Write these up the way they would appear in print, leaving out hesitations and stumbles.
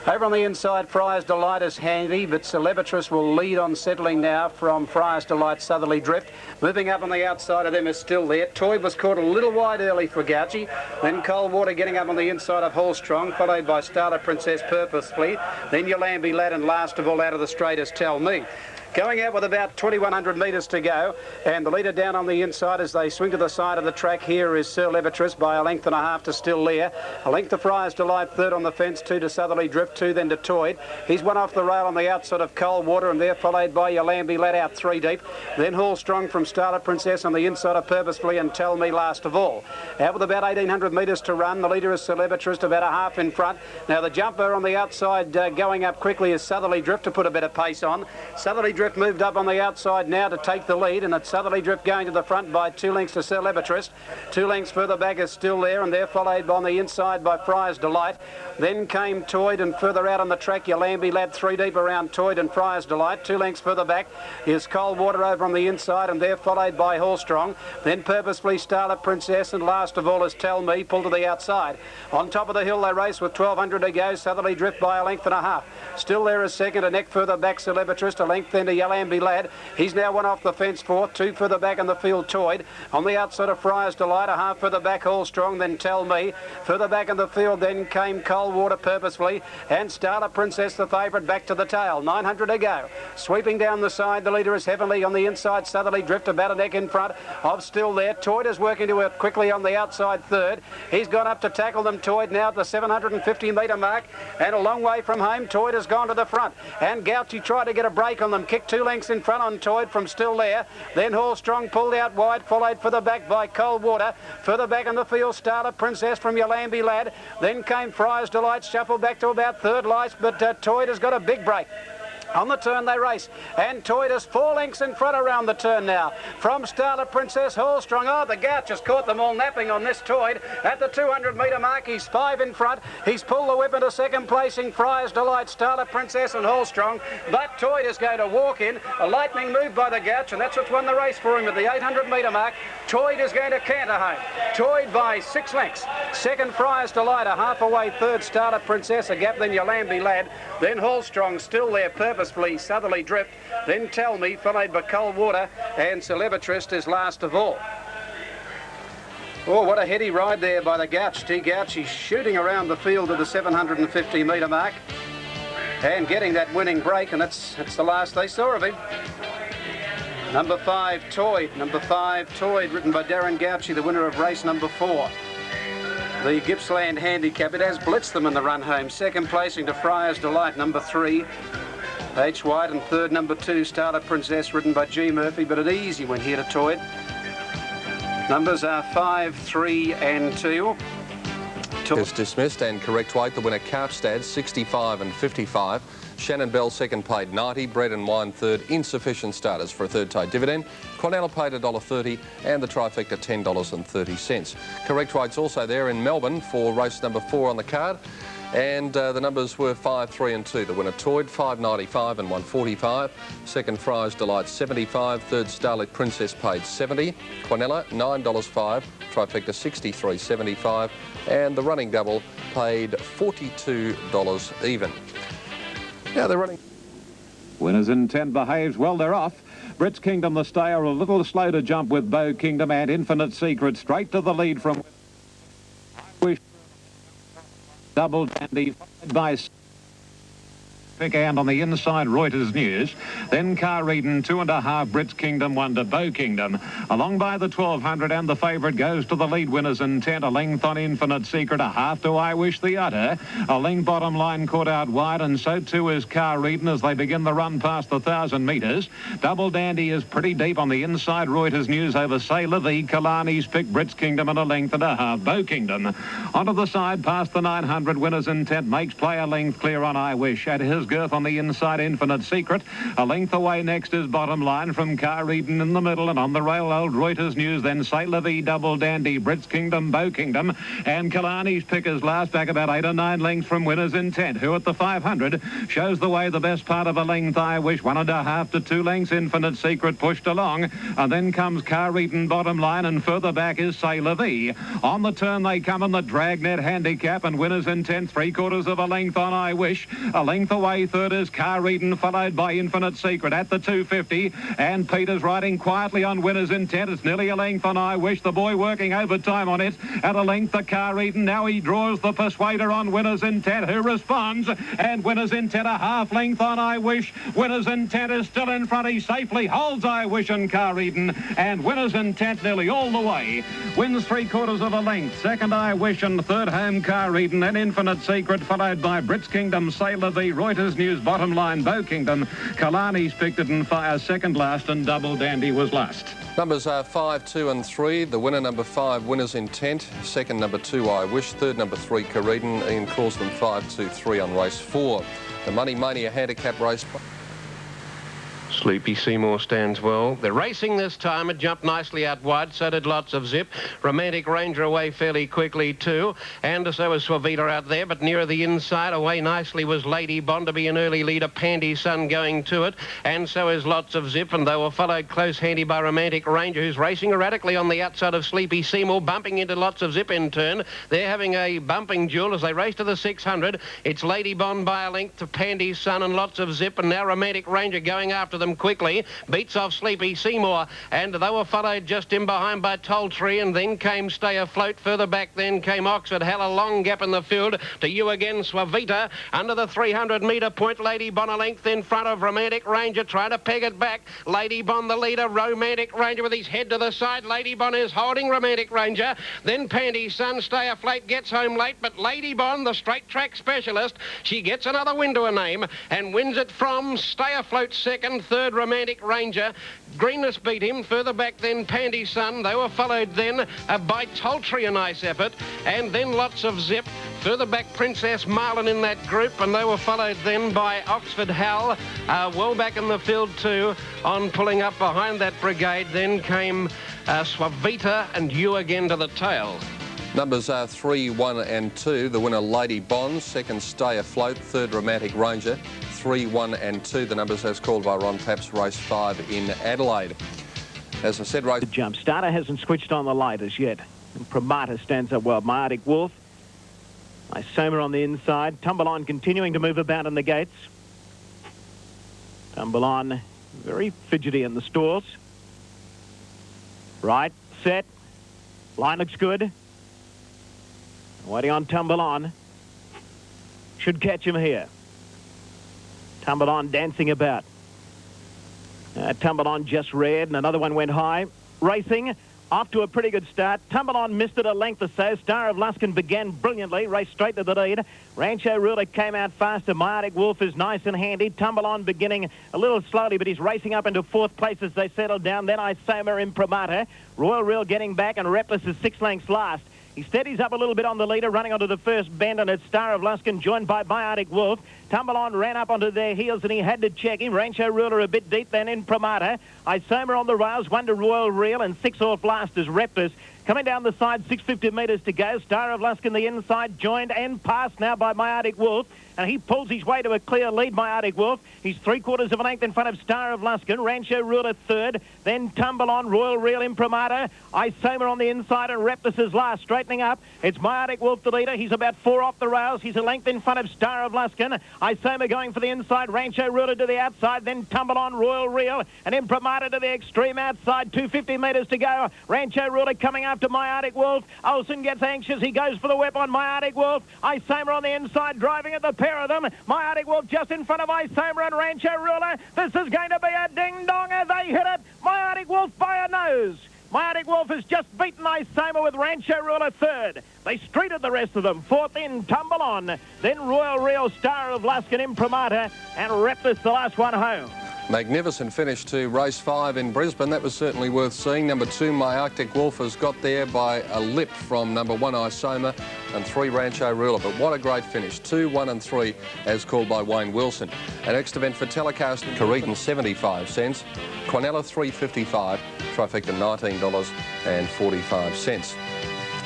Over on the inside, Friar's Delight is handy, but Celebratress will lead on settling now from Friar's Delight, Southerly Drift. Moving up on the outside of them is Still There. Toy was caught a little wide early for Gouchy. Then Cold Water getting up on the inside of Horstrong, followed by Starlit Princess Purposefully. Then Yolambi Lad, and last of all out of the straight is Tell Me. Going out with about 2,100 metres to go, and the leader down on the inside as they swing to the side of the track here is Sir Levatrice by a length and a half to Still There. A length to Friar's Delight, third on the fence, 2 to Southerly Drift, 2 then to Toyd. He's one off the rail on the outside of Cold Water, and they're followed by Yolambi Lad out 3 deep. Then Horstrong from Starlit Princess on the inside of Purposefully, and Tell Me last of all. Out with about 1,800 metres to run, the leader is Sir Levatrice, about a half in front. Now the jumper on the outside going up quickly is Southerly Drift to put a bit of pace on. Southerly Drift moved up on the outside now to take the lead, and it's Southerly Drift going to the front by 2 lengths to Sir Levatrice. 2 lengths further back is Still There, and they're followed on the inside by Friar's Delight. Then came Toyd, and further out on the track Yolambi Lad 3 deep around Toyd and Friar's Delight. 2 lengths further back is Cold Water over on the inside, and they're followed by Horstrong. Then Purposefully, Starlit Princess, and last of all is Tell Me, pull to the outside. On top of the hill they race with 1,200 to go. Southerly Drift by a length and a half. Still There is second, a neck further back Sir Levatrice, a length then to Yolambi Lad. He's now one off the fence fourth, 2 further back in the field Toyd. On the outside of Friar's Delight, a half further back Horstrong, then Tell Me. Further back in the field then came Cold Water Purposefully, and Starlit Princess the favourite back to the tail. 900 to go. Sweeping down the side, the leader is Heavenly on the inside. Southerly Drift about a neck in front of Still There. Toyd is working to it quickly on the outside third. He's gone up to tackle them. Toyd now at the 750 metre mark, and a long way from home. Toyd has gone to the front, and Gouchy tried to get a break on them, kicked 2 lengths in front on Toyd from Still There. Then Horstrong pulled out wide, followed further back by Cold Water. Further back in the field, Starlit Princess from Yolambi Lad. Then came Friar's Delight, shuffled back to about third lice, but Toyd has got a big break. On the turn they race, and Toyd is 4 lengths in front around the turn now. From Starlit Princess, Horstrong. Oh, the Gouch has caught them all napping on this Toyd. At the 200 metre mark, he's 5 in front. He's pulled the whip into second placing Friar's Delight, Starlit Princess and Horstrong. But Toyd is going to walk in. A lightning move by the Gouch, and that's what's won the race for him at the 800 metre mark. Toyd is going to canter home. Toyd by 6 lengths. Second, Friar's Delight, a half away. Third, Starlit Princess, a gap, then Yolambi Lad. Then Horstrong, Still There, Purposefully, Southerly Drift, then Tell Me, followed by Cold Water, and Sir Levatrice is last of all. Oh, what a heady ride there by the Gouch. T. Gouch, he's shooting around the field at the 750 metre mark and getting that winning break, and that's the last they saw of him. Number 5, Toyd, written by Darren Gouchy, the winner of race number 4. The Gippsland Handicap, it has blitzed them in the run home. Second placing to Friar's Delight, number 3. H. White, and third, number 2, Starlit Princess, ridden by G. Murphy, but an easy one here to Toyd. Numbers are 5, 3 and 2. Is dismissed, and correct weight, the winner Carpstad, 65 and 55. Shannon Bell second paid 90, Bread and Wine third, insufficient starters for a third tie dividend. Cornell paid $1.30 and the trifecta $10.30. Correct weight's also there in Melbourne for race number 4 on the card. And the numbers were 5, 3 and 2. The winner Toyd, 5.95 and 1.45. Second, Friar's Delight, 75. Third, Starlit Princess paid 70. Quinella, $9.05. Trifecta, $63.75. And the running double paid $42 even. Now they're running. Winners Intent behaves well, they're off. Brits Kingdom, the stayer, a little slow to jump with Bow Kingdom, and Infinite Secret straight to the lead from Double Dandy, followed by and on the inside Reuters News. Then Car Eden, 2.5, Brits Kingdom, 1 to Bow Kingdom. Along by the 1200, and the favourite goes to the lead. Winners Intent, a length on Infinite Secret, a half to I Wish the Udder. A length bottom line caught out wide, and so too is Car Eden as they begin the run past the 1,000 metres. Double Dandy is pretty deep on the inside. Reuters News over Sailor V. Kalani's pick, Brits Kingdom, and a length and a half, Bow Kingdom. Onto the side past the 900, Winners Intent makes play a length clear on I Wish. At his metres girth on the inside, Infinite Secret. A length away next is Bottom Line from Car Eden in the middle, and on the rail, old Reuters News, then Sailor V, Double Dandy, Brits Kingdom, Bow Kingdom, and Killarney's Pickers last, back about 8 or 9 lengths from Winner's Intent, who at the 500 shows the way the best part of a length, I Wish. 1.5 to 2 lengths, Infinite Secret pushed along, and then comes Car Eden, Bottom Line, and further back is Sailor V. On the turn they come in the Dragnet Handicap, and Winner's Intent 3/4 of a length on I Wish. A length away third is Car Eden, followed by Infinite Secret at the 250, and Peter's riding quietly on Winner's Intent. It's nearly a length on I Wish. The boy working overtime on it at a length to Car Eden. Now he draws the Persuader on Winner's Intent, who responds, and Winner's Intent a half length on I Wish. Winner's Intent is still in front. He safely holds I Wish and Car Eden, and Winner's Intent nearly all the way. Wins 3/4 of a length. Second I Wish, and third home Car Eden, and Infinite Secret, followed by Brits Kingdom, Sailor V, Reuters News, Bottom Line, Bow Kingdom. Killarney's picked it and fire second last, and Double Dandy was last. Numbers are 5, 2 and 3. The winner, number 5, Winner's Intent. Second, number 2, I Wish. Third, number 3, Careden. Ian Clauston, 5, 2, 3 on race 4. The Money Mania handicap race. Sleepy Seymour stands well. They're racing this time. It jumped nicely out wide. So did Lots of Zip. Romantic Ranger away fairly quickly too. And so was Suavita out there. But nearer the inside, away nicely was Lady Bond to be an early leader. Pandy Sun going to it. And so is Lots of Zip. And they were followed close handy by Romantic Ranger, who's racing erratically on the outside of Sleepy Seymour, bumping into Lots of Zip in turn. They're having a bumping duel as they race to the 600. It's Lady Bond by a length to Pandy Sun and Lots of Zip. And now Romantic Ranger going after them quickly, beats off Sleepy Seymour, and they were followed just in behind by Tolltree, and then came Stay Afloat. Further back then came Oxford Hell, a long gap in the field to You Again, Suavita. Under the 300-metre point, Lady Bon a length in front of Romantic Ranger, trying to peg it back. Lady Bon the leader, Romantic Ranger with his head to the side. Lady Bon is holding Romantic Ranger. Then Pandy Sun, Stay Afloat gets home late, but Lady Bon, the straight track specialist, she gets another win to her name and wins it from Stay Afloat second, third Romantic Ranger. Greenness beat him. Further back then Pandy Sun. They were followed then by Tolltree, a nice effort, and then Lots of Zip. Further back Princess Marlin in that group, and they were followed then by Oxford Hal, well back in the field too, on pulling up behind that brigade. Then came Suavita and You Again to the tail. Numbers are 3, 1 and 2. The winner, Lady Bond. Second, Stay Afloat. Third, Romantic Ranger. 3, 1 and 2. The numbers as called by Ron Papps, race 5 in Adelaide. As I said, race... The jump starter hasn't switched on the light as yet. And Promata stands up well. Myotic Wolf. Isoma on the inside. Tumble On continuing to move about in the gates. Tumble On very fidgety in the stalls. Right, set. Line looks good. Waiting on Tumble On. Should catch him here. Tumble On dancing about. Tumble On just reared, and another one went high. Racing, off to a pretty good start. Tumble On missed it a length or so. Star of Luskin began brilliantly, raced straight to the lead. Rancho Ruler came out faster. Myotic Wolf is nice and handy. Tumble On beginning a little slowly, but he's racing up into fourth place as they settle down. Then Isoma in Promata. Royal Real getting back, and Reckless is 6 lengths last. He steadies up a little bit on the leader, running onto the first bend, and it's Star of Luskin joined by Myotic Wolf. Tumble On ran up onto their heels, and he had to check him. Rancho Ruler a bit deep, then in Promata. Isoma on the rails, 1 to Royal Real, and 6 off last is Reptus. Coming down the side, 650 metres to go. Star of Luskin the inside, joined and passed now by Myotic Wolf. And he pulls his way to a clear lead, Myotic Wolf. He's 3/4 of a length in front of Star of Luskin. Rancho Ruler third. Then Tumble On, Royal Real Imprimatur. Isoma on the inside, and Reptus is last. Straightening up, it's Myotic Wolf the leader. He's about 4 off the rails. He's a length in front of Star of Luskin. Isoma going for the inside. Rancho Ruler to the outside. Then Tumble On, Royal Real, and Imprimatur to the extreme outside. 250 metres to go. Rancho Ruler coming after Myotic Wolf. Olsen gets anxious. He goes for the whip on Myotic Wolf. Isoma on the inside, driving at the pair of them. Myotic Wolf just in front of Isoma and Rancho Ruler. This is going to be a ding-donger. They hit it. Myotic Wolf by a nose. Myotic Wolf has just beaten Isoma with Rancho Ruler third. They streeted the rest of them. Fourth in, Tumble On. Then Royal Real, Star of Luskin, Imprimatur, and Reptus the last one home. Magnificent finish to race 5 in Brisbane. That was certainly worth seeing. Number 2, My Arctic Wolf, has got there by a lip from number 1, Isoma, and 3, Rancho Ruler. But what a great finish. 2, 1 and 3 as called by Wayne Wilson. Our next event for telecast, Careton 75 cents, Quinella $3.55, Trifecta $19.45.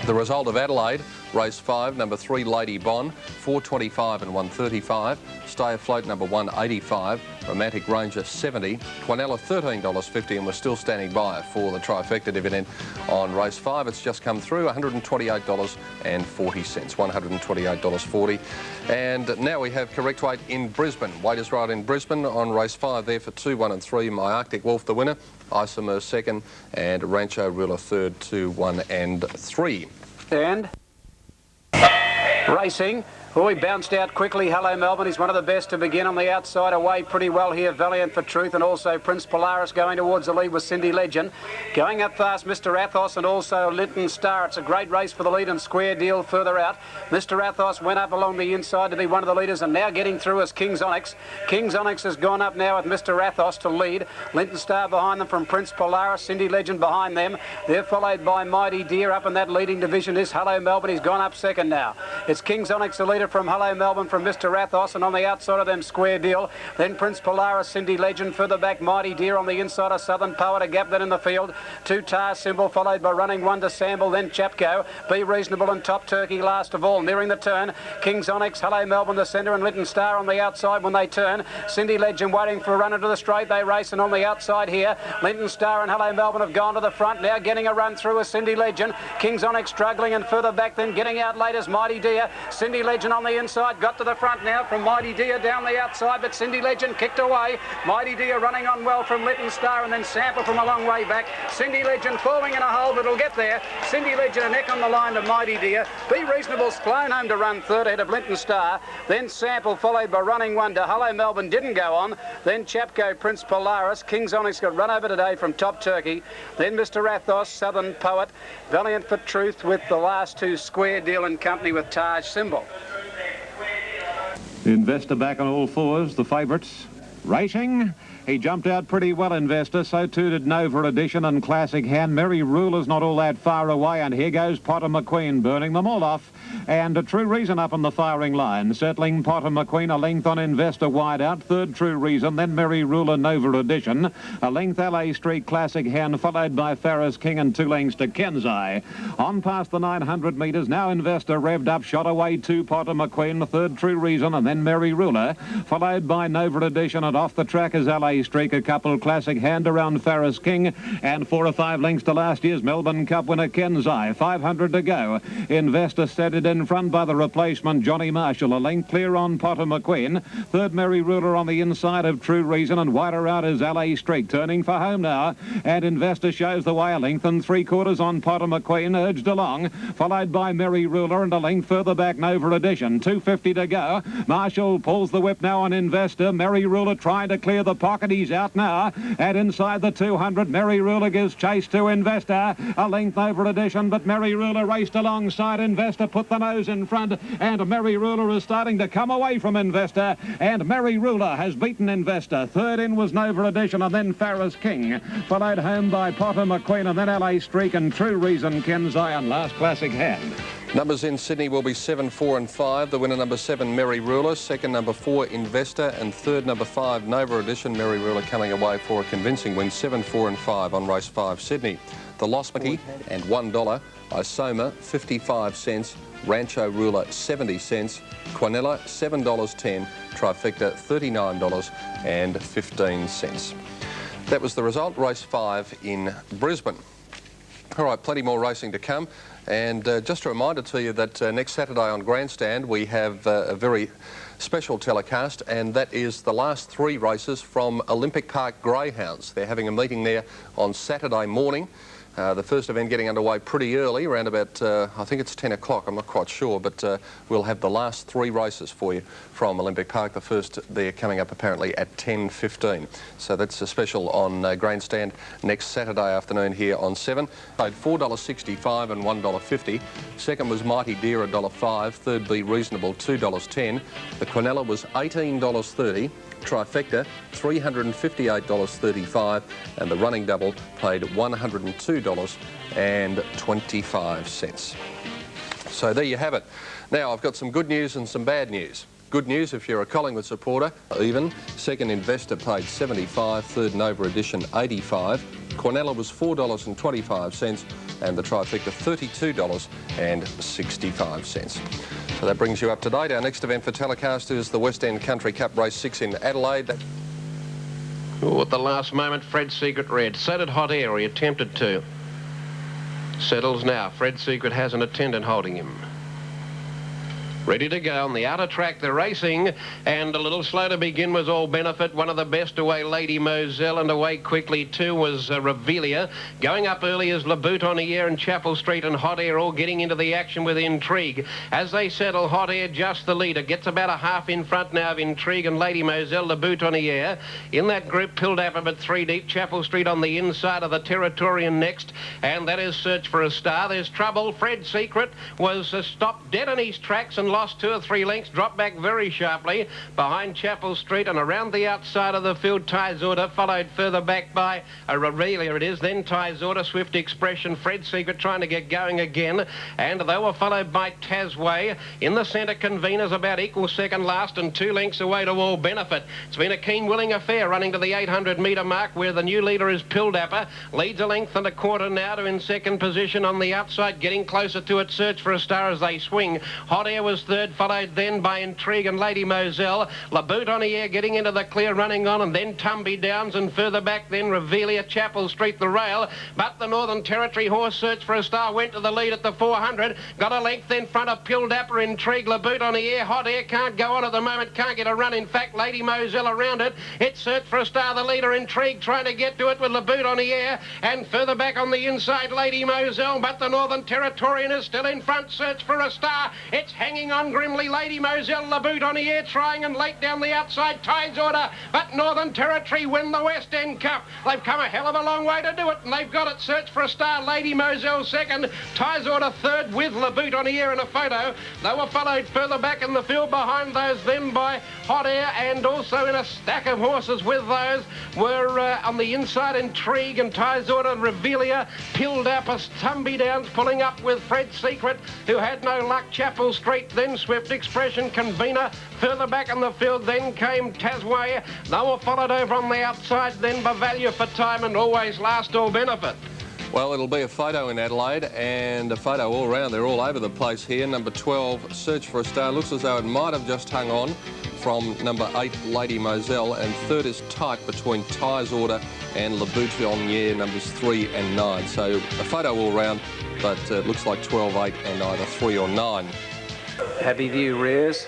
The result of Adelaide, race 5, number 3, Lady Bon, $4.25 and $1.35. Stay Afloat, number 1, $85. Romantic Ranger, $70. Quinella, $13.50, and we're still standing by for the trifecta dividend on race 5. It's just come through, $128.40, $128.40. And now we have correct weight in Brisbane. Weight is right in Brisbane on race 5 there for 2, 1 and 3. My Arctic Wolf, the winner. Isomers second, and Rancho Ruler third, 2, 1 and 3. And racing. Oh, he bounced out quickly. Hello Melbourne. He's one of the best to begin on the outside, away pretty well here. Valiant for Truth, and also Prince Polaris going towards the lead with Cindy Legend. Going up fast, Mr. Athos and also Linton Star. It's a great race for the lead, and Square Deal further out. Mr. Athos went up along the inside to be one of the leaders, and now getting through is King's Onyx. King's Onyx has gone up now with Mr. Athos to lead. Linton Star behind them from Prince Polaris. Cindy Legend behind them. They're followed by Mighty Deer. Up in that leading division is Hello Melbourne. He's gone up second now. It's King's Onyx, the leader from Hello Melbourne from Mr. Athos, and on the outside of them Square Deal. Then Prince Polaris, Cindy Legend, further back Mighty Deer on the inside of Southern Poet, a gap then in the field. 2 Tar Symbol followed by Running One to Sample, then Chapco, Be Reasonable and Top Turkey last of all. Nearing the turn, King's Onyx, Hello Melbourne the centre, and Linton Star on the outside when they turn. Cindy Legend waiting for a run into the straight. They race, and on the outside here, Linton Star and Hello Melbourne have gone to the front. Now getting a run through is Cindy Legend. King's Onyx struggling, and further back then getting out late is Mighty Deer. Cindy Legend on the inside, got to the front now from Mighty Deer down the outside, but Cindy Legend kicked away. Mighty Deer running on well from Linton Star, and then Sample from a long way back. Cindy Legend falling in a hole, but it'll get there. Cindy Legend a neck on the line to Mighty Deer. Be Reasonable's flown home to run third ahead of Linton Star. Then Sample followed by Running One to Hello Melbourne, didn't go on. Then Chapco, Prince Polaris. King's Onyx got run over today from Top Turkey. Then Mr. Athos, Southern Poet. Valiant for Truth with the last 2, Square Deal and company with Taj Symbol. Investor back on all fours, the favourites. Racing. He jumped out pretty well, Investor. So too did Nova Edition and Classic Hand. Merry Ruler's not all that far away, and here goes Potter McQueen, burning them all off. And a True Reason up on the firing line. Settling Potter McQueen, a length on Investor wide out. Third True Reason, then Merry Ruler, Nova Edition. A length LA Street Classic Hand, followed by Ferris King, and 2 lengths to Kenzai. On past the 900 metres, now Investor revved up, shot away 2 Potter McQueen, third True Reason, and then Merry Ruler, followed by Nova Edition, and off the track is LA Streak, a couple Classic Hand around Ferris King, and 4 or 5 lengths to last year's Melbourne Cup winner Kenzai. 500 to go. Investor set it in front by the replacement Johnny Marshall, a length clear on Potter McQueen. Third Merry Ruler on the inside of True Reason, and wider out is LA Streak, turning for home now, and Investor shows the way, a length and 3/4 on Potter McQueen, urged along, followed by Merry Ruler, and a length further back Nova Edition. 250 to go. Marshall pulls the whip now on Investor. Merry Ruler trying to clear the pocket. He's out now, and inside the 200, Merry Ruler gives chase to Investor. A length Nova Edition, but Merry Ruler raced alongside Investor, put the nose in front, and Merry Ruler is starting to come away from Investor, and Merry Ruler has beaten Investor. Third in was Nova Edition, and then Ferris King, followed home by Potter McQueen, and then LA Streak and True Reason, Kenzai, and last Classic Hand. Numbers in Sydney will be 7, 4 and 5. The winner number 7, Merry Ruler. Second number 4, Investor. And third number 5, Nova Edition. Merry Ruler coming away for a convincing win. 7, 4 and 5 on race 5, Sydney. The Lost Mickey and $1. Isoma, 55 cents. Rancho Ruler, 70 cents. Quinella, $7.10. Trifecta, $39.15. That was the result, race 5 in Brisbane. All right, plenty more racing to come. And just a reminder to you that next Saturday on Grandstand we have a very special telecast, and that is the last 3 races from Olympic Park Greyhounds. They're having a meeting there on Saturday morning, The first event getting underway pretty early, around about, I think it's 10 o'clock, I'm not quite sure, but we'll have the last 3 races for you from Olympic Park. The first, they're coming up apparently at 10:15. So that's a special on Grandstand next Saturday afternoon here on 7. Paid $4.65 and $1.50. Second was Mighty Deer, $1.05. Third Be Reasonable, $2.10. The Quinella was $18.30. Trifecta, $358.35, and the running double paid $102.25. So there you have it. Now I've got some good news and some bad news. Good news if you're a Collingwood supporter, even. Second Investor paid $75, third Nova Edition $85. Quinella was $4.25, and the Trifecta $32.65. So that brings you up to date. Our next event for telecast is the West End Country Cup Race 6 in Adelaide. Oh, at the last moment, Fred Secret red. So did Hot Air, he attempted to. Settles now. Fred Secret has an attendant holding him. Ready to go on the outer track, they're racing, and a little slow to begin was All Benefit. One of the best away, Lady Moselle, and away quickly too was Revelia. Going up early is Le Boutonniere and Chapel Street and Hot Air all getting into the action with Intrigue. As they settle, Hot Air just the leader. Gets about a half in front now of Intrigue and Lady Moselle, Le Boutonniere. In that group, Pildapper but 3 deep. Chapel Street on the inside of the Territorian next, and that is Search for a Star. There's trouble. Fred Secret was stopped dead on his tracks and lost 2 or 3 lengths, dropped back very sharply behind Chapel Street, and around the outside of the field, Ty's Order, followed further back by Revelia it is, then Ty's Order, Swift Expression, Fred Secret trying to get going again, and they were followed by Tasway. In the centre, Conveners about equal second last and 2 lengths away to All Benefit. It's been a keen willing affair running to the 800 metre mark where the new leader is Pildapper. Leads a length and a quarter now to in second position on the outside, getting closer to it, Search for a Star as they swing. Hot Air was third, followed then by Intrigue and Lady Moselle. La Boutonniere getting into the clear, running on, and then Tumby Downs, and further back then Revelia, Chapel Street, the rail. But the Northern Territory horse Search for a Star went to the lead at the 400. Got a length in front of Pildapper, Intrigue, La Boutonniere. Hot Air can't go on at the moment, can't get a run. In fact, Lady Moselle around it. It's Search for a Star, the leader. Intrigue trying to get to it with La Boutonniere, and further back on the inside, Lady Moselle. But the Northern Territorian is still in front, Search for a Star. It's hanging on grimly. Lady Moselle, La Boutonniere trying, and late down the outside, Ty's Order. But Northern Territory win the West End Cup. They've come a hell of a long way to do it, and they've got it. Search for a Star, Lady Moselle second, Ty's Order third with La Boutonniere in a photo. They were followed further back in the field behind those then by Hot Air, and also in a stack of horses with those were on the inside Intrigue and Ty's Order, Revelia, Pildapper, Tumby Downs pulling up with Fred Secret, who had no luck. Chapel Street, then Swift Expression, Convener. Further back in the field then came Tasway. They were followed over on the outside then by Value for Time, and always last All Benefit. Well, it'll be a photo in Adelaide and a photo all around. They're all over the place here. Number 12, Search for a Star. Looks as though it might have just hung on from number 8, Lady Moselle, and third is tight between Ty's Order and Le Boutonniere, numbers 3 and 9. So a photo all round, but it looks like 12, 8 and either 3 or 9. Happy View rears,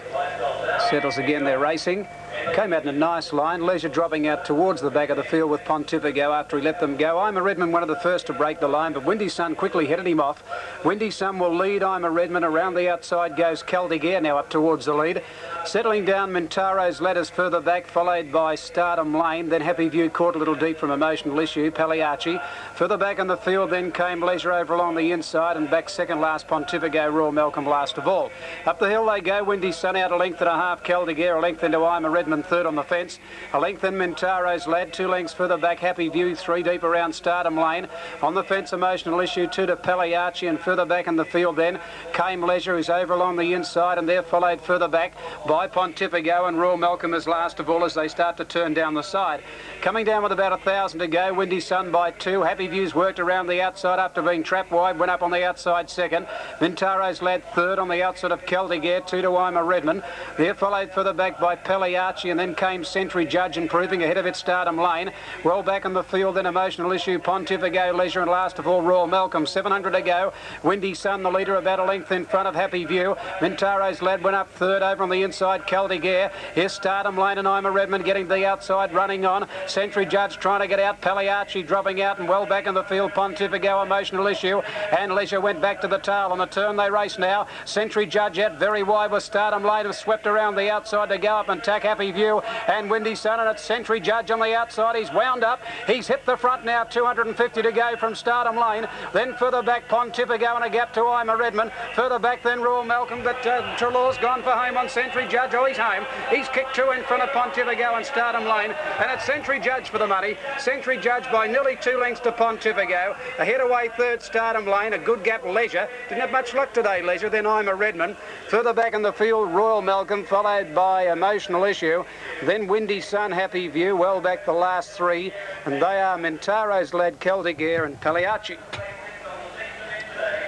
settles again, they're racing. Came out in a nice line. Leisure dropping out towards the back of the field with Pontifico after he let them go. I'm a Redmond, one of the first to break the line, but Windy Sun quickly headed him off. Windy Sun will lead I'm a Redmond. Around the outside goes Caldigare now up towards the lead. Settling down, Mintaro's ladders further back, followed by Stardom Lane. Then Happy View caught a little deep from Emotional Issue, Pagliacci. Further back in the field then came Leisure over along the inside, and back second last Pontifico, Royal Malcolm last of all. Up the hill they go, Windy Sun out a length and a half, Caldigare a length into I'm a Redmond third on the fence. A length in Mintaro's lad, 2 lengths further back, Happy View, 3 deep around Stardom Lane. On the fence, Emotional Issue, 2 to Pagliacci, and further back in the field then came Leisure, who's over along the inside, and they're followed further back by Pontifico, and Royal Malcolm is last of all as they start to turn down the side. Coming down with about 1,000 to go, Windy Sun by 2. Happy View's worked around the outside after being trapped wide, went up on the outside second. Mintaro's lad third on the outside of Caldigare, 2 to I'm a Redmond. They're followed further back by Pagliacci, and then came Century Judge, improving ahead of it Stardom Lane. Well back in the field then Emotional Issue, Pontifico, Leisure, and last of all Royal Malcolm. 700 to go. Windy Sun, the leader, about a length in front of Happy View. Mintaro's lad went up third over on the inside. inside Caldigare. Here's Stardom Lane and I'm a Redmond getting to the outside, running on. Sentry Judge trying to get out. Pagliacci dropping out and well back in the field. Pontifico, Emotional Issue. And Leisure went back to the tail. On the turn they race now. Sentry Judge out very wide with Stardom Lane, have swept around the outside to go up and tack Happy View and Windy Sun, and it's Sentry Judge on the outside. He's wound up. He's hit the front now. 250 to go from Stardom Lane. Then further back Pontifico and a gap to I'm a Redmond. Further back then Royal Malcolm, but Trelaw's gone for home on Sentry Judge. Oh, he's home. He's kicked 2 in front of Pontifico and Stardom Lane, and it's Sentry Judge for the money. Sentry Judge by nearly 2 lengths to Pontifico. Ahead away third Stardom Lane. A good gap Leisure. Didn't have much luck today, Leisure. Then I'm a Redmond. Further back in the field Royal Malcolm, followed by Emotional Issue. Then Windy Sun, Happy View. Well back the last 3, and they are Mintaro's lad Caldigare and Pagliacci.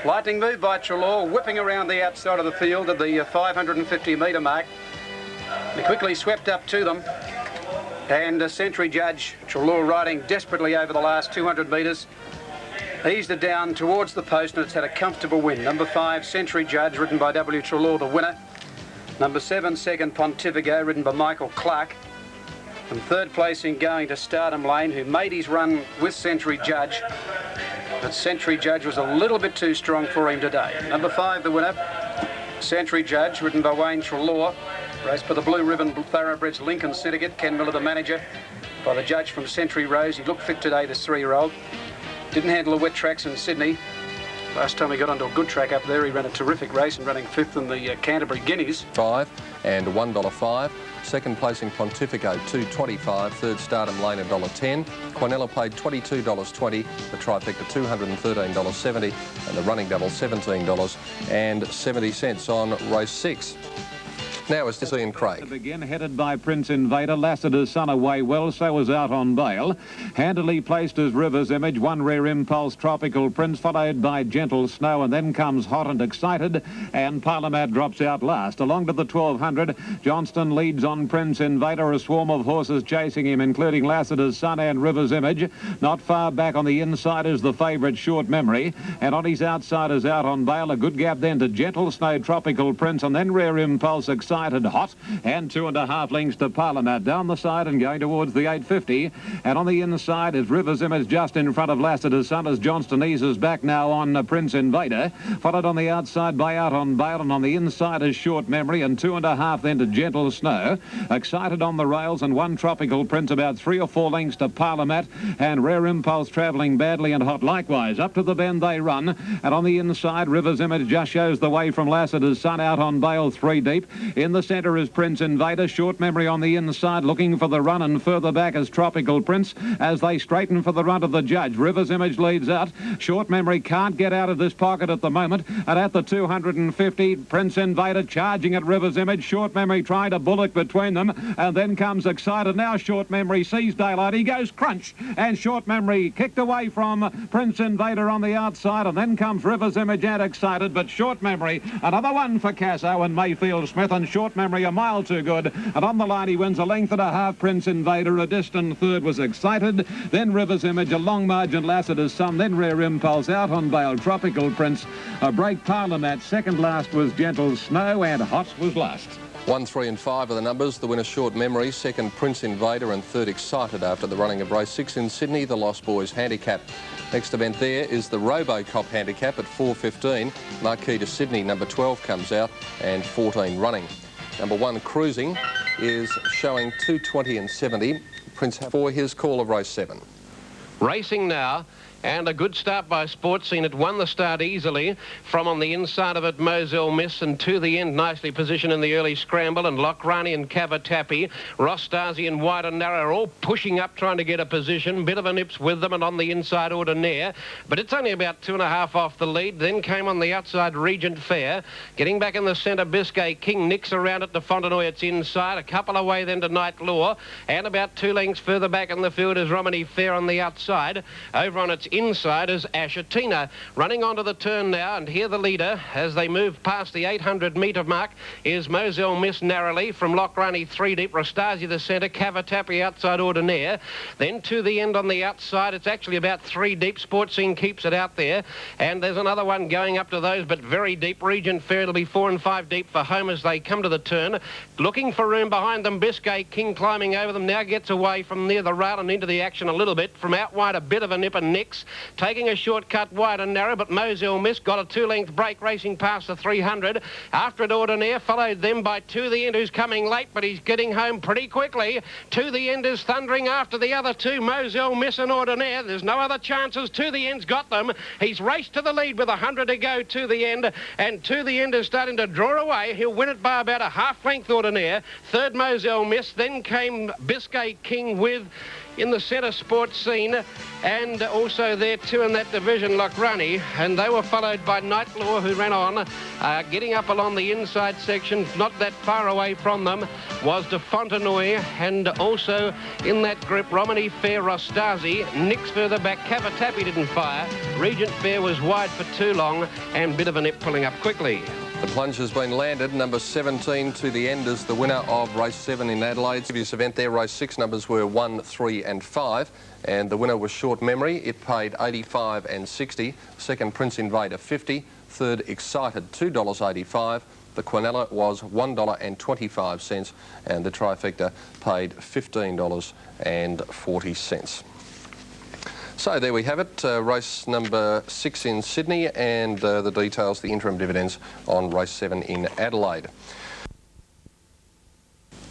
Lightning move by Trelaw, whipping around the outside of the field at the 550 metre mark. He quickly swept up to them, and Sentry Judge, Trelaw riding desperately over the last 200 metres, eased it down towards the post, and it's had a comfortable win. Number 5, Sentry Judge, ridden by W. Trelaw, the winner. Number 7, second Pontifico, ridden by Michael Clark. And third placing going to Stardom Lane, who made his run with Sentry Judge. But Sentry Judge was a little bit too strong for him today. Number 5, the winner, Sentry Judge, ridden by Wayne Trelaw. Raced by the Blue Ribbon Thoroughbreds Lincoln Syndicate. Ken Miller, the manager, by the judge from Sentry Rose. He looked fit today, this 3-year-old. Didn't handle the wet tracks in Sydney. Last time he got onto a good track up there, he ran a terrific race and running 5th in the Canterbury Guineas. 5 and $1.05. Second placing Pontifico, $2.25. Third Stardom Lane, $1.10. Quinella paid $22.20. The trifecta, $213.70. And the running double, $17.70 on race 6. Now it's Ian Craig. To begin, headed by Prince Invader. Lassiter's Son away well, so was out on bail. Handily placed as River's Image, one Rare Impulse, Tropical Prince, followed by Gentle Snow, and then comes Hot and Excited, and Parliament drops out last. Along to the 1200, Johnston leads on Prince Invader, a swarm of horses chasing him, including Lassiter's Son and River's Image. Not far back on the inside is the favourite Short Memory, and on his outsiders out on bail, a good gap then to Gentle Snow, Tropical Prince, and then Rare Impulse, Excited, Hot, and 2.5 lengths to Parliament down the side and going towards the 850. And on the inside is River's Image just in front of Lassiter's Son as Johnston eases back now on Prince Invader, followed on the outside by Out on Bail, and on the inside is Short Memory, and 2.5 then to Gentle Snow. Excited on the rails, and one Tropical Prince about 3 or 4 lengths to Parliament, and Rare Impulse travelling badly, and Hot likewise. Up to the bend they run, and on the inside River's Image just shows the way from Lassiter's Son. Out on Bail 3 deep. In the centre is Prince Invader. Short Memory on the inside looking for the run, and further back is Tropical Prince as they straighten for the run of the judge. River's Image leads out. Short Memory can't get out of this pocket at the moment, and at the 250 Prince Invader charging at River's Image. Short Memory trying to bullock between them, and then comes Excited. Now Short Memory sees daylight. He goes crunch, and Short Memory kicked away from Prince Invader on the outside, and then comes River's Image and Excited. But Short Memory, another one for Casso and Mayfield Smith, and Short Memory a mile too good, and on the line he wins a length and a half. Prince Invader, a distant third was Excited, then River's Image, a long margin Lassiter's Son, then Rare Impulse, Out on Bail, Tropical Prince, a break Parliament, second last was Gentle Snow, and Hot was last. 1, 3 and 5 are the numbers. The winner Short Memory, second Prince Invader, and third Excited after the running of race 6 in Sydney, the Lost Boys Handicap. Next event there is the Robocop Handicap at 4.15. Marquis to Sydney, number 12 comes out, and 14 running. Number 1 Cruising is showing 2.20 and 70. Prince for his call of race 7. Racing now. And a good start by Sportscene. It won the start easily. From on the inside of it, Moselle Miss, and to the end, nicely positioned in the early scramble. And Lockrani and Cavatappi, Ross Stasi and Wide and Narrow are all pushing up, trying to get a position. Bit of a nips with them, and on the inside, Ordinaire. But it's only about 2.5 off the lead. Then came on the outside, Regent Fair. Getting back in the centre, Biscay King. Nicks around it to Fontenoy. It's inside. A couple away then to Night Law. And about 2 lengths further back in the field is Romany Fair on the outside. outside. Over on its inside is Ashertina. Running onto the turn now, and here the leader, as they move past the 800-metre mark, is Moselle Miss narrowly from Lockrunny 3 deep, Rastasi the centre, Cavatapi outside Ordinaire. Then to the end on the outside, it's actually about 3 deep. Sportscene keeps it out there, and there's another one going up to those, but very deep. Regent Fair, it'll be 4 and 5 deep for home as they come to the turn. Looking for room behind them, Biscay King climbing over them, now gets away from near the rail and into the action a little bit. From out wide, a bit of a nip and nicks, taking a shortcut wide and narrow, but Moselle Miss got a 2-length break racing past the 300. After it, Ordinaire followed them by To the End, who's coming late, but he's getting home pretty quickly. To the End is thundering after the other two, Moselle Miss and Ordinaire. There's no other chances. To the End's got them. He's raced to the lead with 100 to go, To the End, and To the End is starting to draw away. He'll win it by about a half-length, Ordinaire. Third, Moselle Miss. Then came Biscay King with, in the centre, Sportscene, and also there too in that division, Lockrunny, and they were followed by Nightlaw, who ran on. Getting up along the inside section, not that far away from them, was De Fontenoy, and also in that group, Romany Fair, Rostasi. Nicks further back, Cavatapi didn't fire. Regent Fair was wide for too long, and bit of a nip pulling up quickly. The plunge has been landed. Number 17, To the End, is the winner of race 7 in Adelaide. Previous event there, race 6 numbers were 1, 3 and 5, and the winner was Short Memory. It paid 85 and 60. Second, Prince Invader, 50. Third, Excited, $2.85. The Quinella was $1.25, and the trifecta paid $15.40. So there we have it, race number 6 in Sydney, and the details, the interim dividends on race 7 in Adelaide.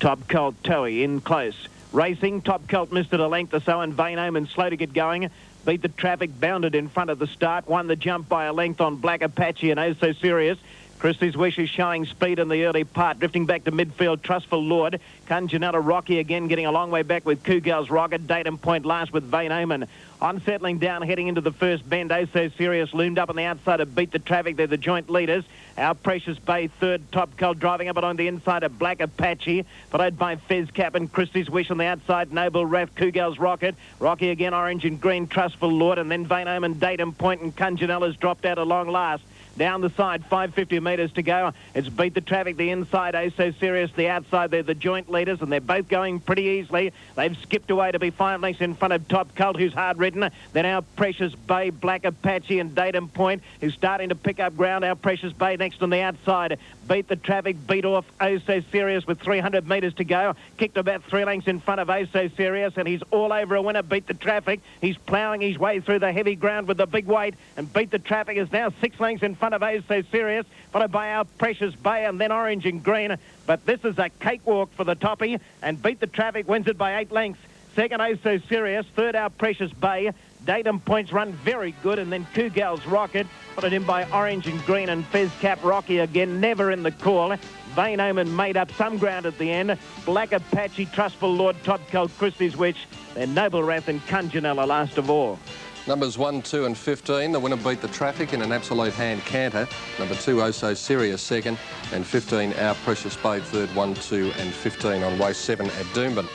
Top Colt Towie in close. Racing, Top Colt missed it a length or so, and Vane Omen slow to get going. Beat the traffic, bounded in front of the start, won the jump by a length on Black Apache and Oh So Serious. Christie's Wish is showing speed in the early part, drifting back to midfield, Trustful Lord. Canjanella Rocky again getting a long way back with Cougal's Rocket. Datum Point last with Vane Omen. On settling down, heading into the first bend, Oh So Serious loomed up on the outside to beat the traffic. They're the joint leaders. Our Precious Bay third, Top Colt driving up along the inside of Black Apache, followed by Fez Cap and Christie's Wish on the outside, Noble Wrath, Cougal's Rocket. Rocky again, orange and green, Trustful Lord, and then Vane Omen, Datum Point, and Canjanella's dropped out a long last. Down the side, 550 metres to go. It's Beat the Traffic, the inside, Oh So Serious, the outside. They're the joint leaders, and they're both going pretty easily. They've skipped away to be 5 lengths in front of Top Colt, who's hard-ridden. Then Our Precious Bay, Black Apache, and Datum Point, who's starting to pick up ground. Our Precious Bay next on the outside. Beat the Traffic, beat off Oh So Serious with 300 metres to go. Kicked about 3 lengths in front of Oh So Serious, and he's all over a winner, Beat the Traffic. He's ploughing his way through the heavy ground with the big weight, and Beat the Traffic is now 6 lengths in front of Oh So Serious, followed by Our Precious Bay and then Orange and Green. But this is a cakewalk for the toppy, and Beat the Traffic wins it by 8 lengths. Second, Oh So Serious. Third, Our Precious Bay. Datum Points run very good, and then Cougal's Rocket, followed in by Orange and Green, and Fez Cap Rocky again, never in the call. Vane Omen made up some ground at the end. Black Apache, Trustful Lord, Top Colt, Christie's Witch, then Noble Wrath and Canjanella last of all. Numbers 1, 2 and 15. The winner Beat the Traffic in an absolute hand canter. Number 2, Oh So Serious second, and 15, Our Precious Bay third, 1, 2 and 15 on race 7 at Doomben.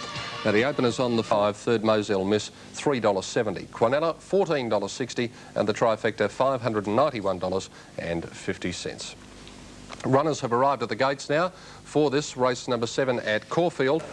Now the openers on the 5, third Moselle Miss, $3.70. Quinella, $14.60, and the trifecta, $591.50. Runners have arrived at the gates now for this race number 7 at Caulfield.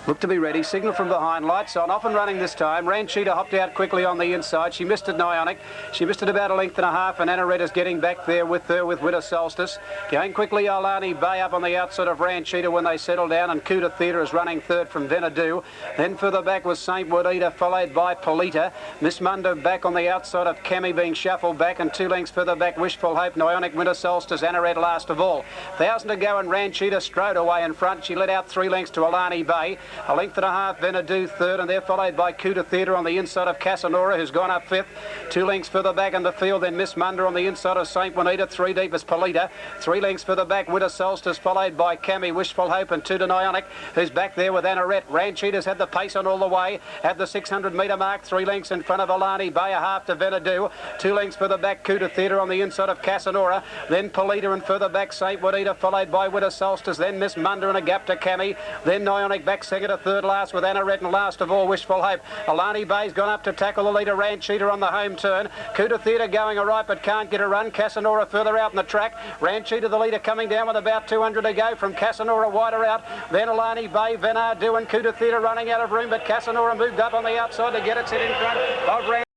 Look to be ready. Signal from behind. Lights on. Off and running this time. Ranchita hopped out quickly on the inside. She missed it, Nionic. She missed it about a length and a half, and Anaretta's getting back there with her with Winter Solstice. Going quickly, Alani Bay up on the outside of Ranchita when they settle down, and Kuta Theatre is running third from Venadu. Then further back was St. Wadida, followed by Polita. Miss Mundo back on the outside of Cami being shuffled back, and 2 lengths further back, Wishful Hope, Nionic, Winter Solstice, Anaretta last of all. 1,000 to go, and Ranchita strode away in front. She let out 3 lengths to Alani Bay. A length and a half, Venadu third, and they're followed by Kuta Theatre on the inside of Casanora, who's gone up 5th. 2 lengths further back in the field, then Miss Munder on the inside of St. Juanita. 3 deep is Polita. 3 lengths further back, Winter Solstice, followed by Cami, Wishful Hope, and 2 to Nionic, who's back there with Anarette. Ranchita's had the pace on all the way at the 600 metre mark. 3 lengths in front of Alani Bay, a half to Venadu. 2 lengths further back, Kuta Theatre on the inside of Casanora, then Polita, and further back St. Juanita, followed by Winter Solstice, then Miss Munder and a gap to Cami, then Nionic back second. bring it a third last with Anna Redden last of all, Wishful Hope. Alani Bay's gone up to tackle the leader, Rancheater on the home turn. Kuta Theatre going all right but can't get a run. Casanora further out in the track. Rancheater the leader coming down with about 200 to go from Casanora wider out. Then Alani Bay, Venardu and Kuta Theatre running out of room, but Casanora moved up on the outside to get it set in front of